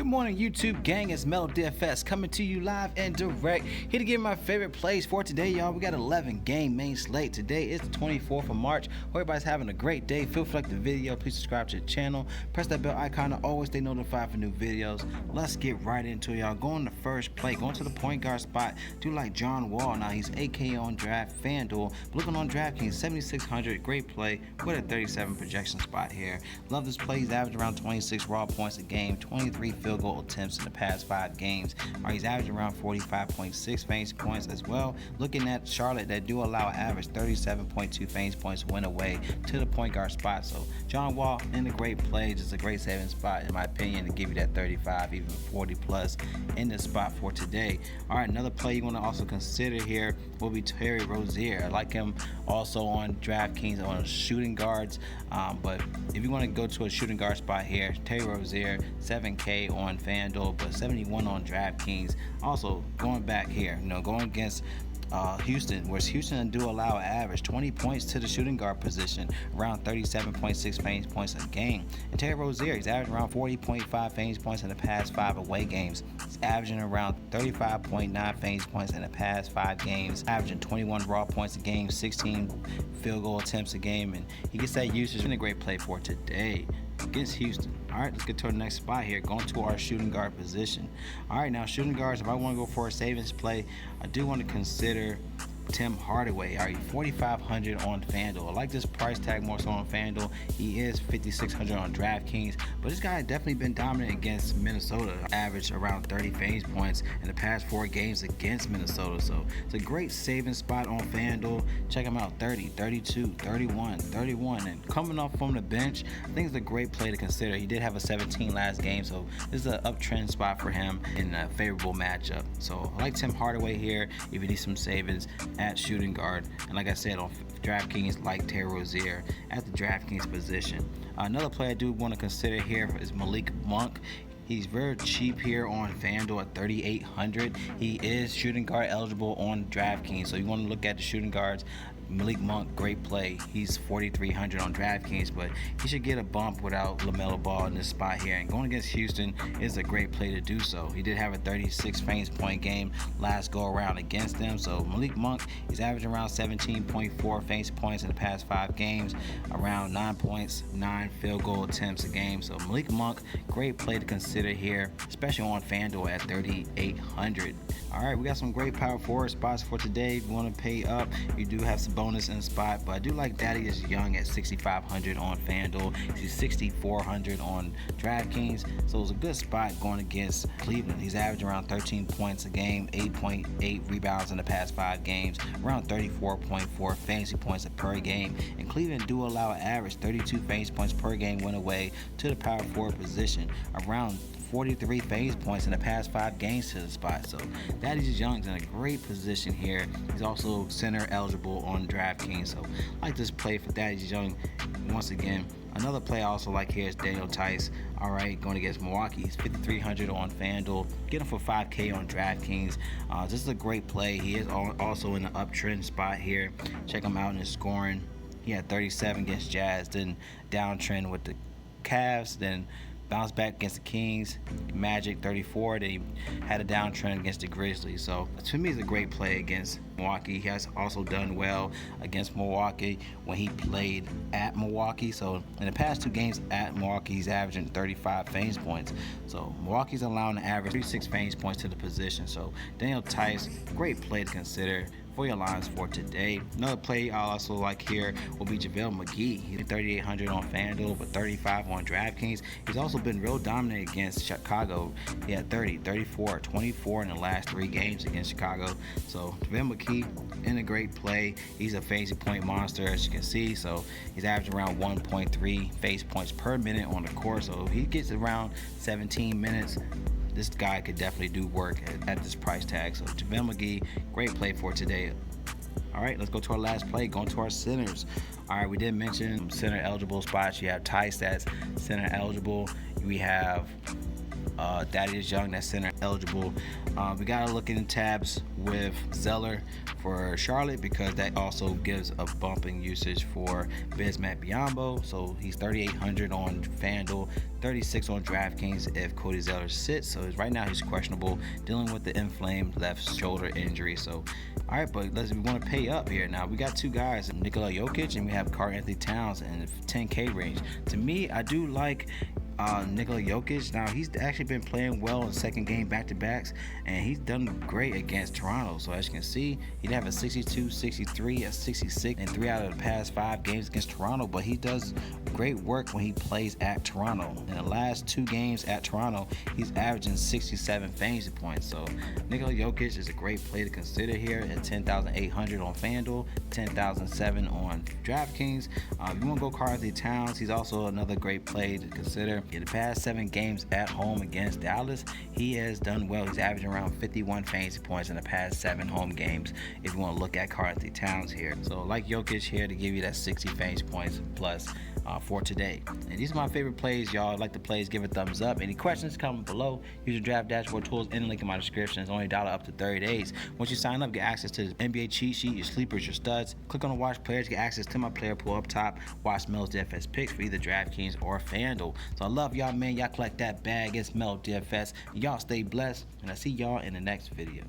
morning, YouTube gang. It's Melo DFS coming to you live and direct. Here to give you my favorite plays for today, y'all. We got 11 game main slate. Today is the 24th of March. Hope everybody's having a great day. Feel free to like the video. Please subscribe to the channel. Press that bell icon to always stay notified for new videos. Let's get right into it, y'all. Going to first play. Going to the point guard spot. Do like John Wall. Now he's 8K on draft FanDuel. Looking on DraftKings, 7,600. Great play with a 37 projection spot here. Love this play. He's averaged around 26 raw points a game, 23 field goal attempts in the past 5 games. He's averaging around 45.6 fantasy points as well. Looking at Charlotte, that do allow an average 37.2 fantasy points win away to the point guard spot. So John Wall in a great play, just a great saving spot in my opinion to give you that 35, even 40 plus in this spot for today. All right, another play you want to also consider here will be Terry Rozier. I like him also on DraftKings on shooting guards, but if you want to go to a shooting guard spot here, Terry Rozier, 7K on FanDuel, but 71 on DraftKings. Also going back here, going against Houston, whereas Houston do allow an average 20 points to the shooting guard position, around 37.6 fantasy points a game. And Terry Rozier, he's averaging around 40.5 fantasy points in the past 5 away games. He's averaging around 35.9 fantasy points in the past 5 games, averaging 21 raw points a game, 16 field goal attempts a game, and he gets that usage in a great play for today against Houston. All right, let's get to our next spot here, going to our shooting guard position. All right, now shooting guards, if I want to go for a savings play, I do want to consider Tim Hardaway. All right, 4,500 on FanDuel. I like this price tag more so on FanDuel. He is 5,600 on DraftKings, but this guy has definitely been dominant against Minnesota. Averaged around 30 fantasy points in the past 4 games against Minnesota. So it's a great saving spot on FanDuel. Check him out, 30, 32, 31, 31, and coming off from the bench, I think it's a great play to consider. He did have a 17 last game, so this is an uptrend spot for him in a favorable matchup. So I like Tim Hardaway here if you need some savings at shooting guard, and like I said on DraftKings, like Terry Rozier at the DraftKings position. Another play I do want to consider here is Malik Monk. He's very cheap here on FanDuel at 3,800. He is shooting guard eligible on DraftKings, so you want to look at the shooting guards. Malik Monk, great play. He's 4,300 on DraftKings, but he should get a bump without LaMelo Ball in this spot here. And going against Houston is a great play to do so. He did have a 36 fantasy point game last go around against them. So Malik Monk, he's averaging around 17.4 fantasy points in the past 5 games, around 9 points, 9 field goal attempts a game. So Malik Monk, great play to consider here, especially on FanDuel at 3,800. All right, we got some great power forward spots for today. If you want to pay up, you do have some bonus in the spot, but I do like Thaddeus Young at 6,500 on FanDuel. He's 6,400 on DraftKings, so it's a good spot going against Cleveland. He's averaging around 13 points a game, 8.8 rebounds in the past 5 games, around 34.4 fantasy points per game, and Cleveland do allow an average 32 fantasy points per game win away to the power forward position, around 43 fantasy points in the past 5 games to the spot. So Thaddeus Young's in a great position here. He's also center eligible on DraftKings, so I like this play for Thaddeus Young. Once again, another play I also like here is Daniel Tice. All right, going against Milwaukee. He's 5,300 on FanDuel. Get him for 5K on DraftKings. This is a great play. He is also in the uptrend spot here. Check him out in his scoring. He had 37 against Jazz, then downtrend with the Cavs, then bounced back against the Kings, Magic 34. They had a downtrend against the Grizzlies. So to me, it's a great play against Milwaukee. He has also done well against Milwaukee when he played at Milwaukee. So in the past 2 games at Milwaukee, he's averaging 35 fantasy points. So Milwaukee's allowing an average 36 fantasy points to the position. So Daniel Tice, great play to consider for your lines for today. Another play I also like here will be Javel Mcgee. He's 3,800 on FanDuel, but 35 on DraftKings. He's also been real dominant against Chicago. He had 30, 34, 24 in the last 3 games against Chicago. So Javel Mcgee in a great play. He's a fantasy point monster, as you can see. So he's averaging around 1.3 fantasy points per minute on the court. So he gets around 17 minutes. This guy could definitely do work at this price tag. So Javel Mcgee, great play for today. All right, let's go to our last play, going to our centers. All right, we did mention center eligible spots. You have Tice that's center eligible. We have Thaddeus Young, that's center eligible. We gotta look in tabs with Zeller for Charlotte because that also gives a bump in usage for Bismack Biyombo. So he's 3,800 on FanDuel, 36 on DraftKings if Cody Zeller sits. So right now he's questionable, dealing with the inflamed left shoulder injury. So all right, but we want to pay up here. Now we got two guys, Nikola Jokic and we have Karl-Anthony Towns in the 10K range. To me, I do like Nikola Jokic. Now he's actually been playing well in second game back-to-backs, and he's done great against Toronto. So as you can see, he'd have a 62, 63, a 66 in 3 out of the past 5 games against Toronto, but he does great work when he plays at Toronto. In the last 2 games at Toronto, he's averaging 67 fantasy points. So Nikola Jokic is a great play to consider here at 10,800 on FanDuel, 10,007 on DraftKings. If you want to go Karl-Anthony Towns, he's also another great play to consider. In the past 7 games at home against Dallas, he has done well. He's averaging around 51 fantasy points in the past 7 home games if you want to look at Karl-Anthony Towns here. So like Jokic here to give you that 60 fantasy points plus for today. And these are my favorite plays, y'all. Like the plays, give a thumbs up. Any questions, comment below. Use your draft dashboard tools in the link in my description. It's only $1 up to 30 days. Once you sign up, get access to the NBA cheat sheet, your sleepers, your studs. Click on the watch players, get access to my player pool up top. Watch Mel's DFS picks for either DraftKings or FanDuel. So I love y'all, man. Y'all collect that bag. It's Mel DFS. Y'all stay blessed, and I see y'all in the next video.